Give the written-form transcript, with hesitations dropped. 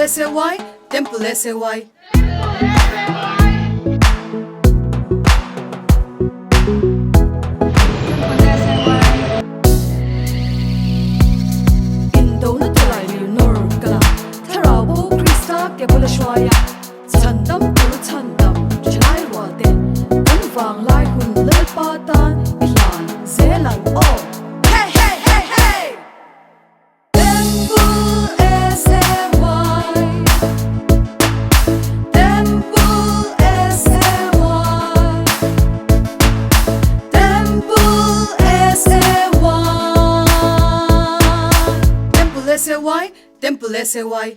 SAY, Temple SAY. Indona tulay Leonor kala, Tarabo Krista kebula shwaya. Chandam puru chandam, chalai wate. Kanvang lai hun lepatan, plan zelan oh. Hey hey hey hey. Temple SAY, Temple SAY, Temple SAY, Temple SAY, Temple SAY.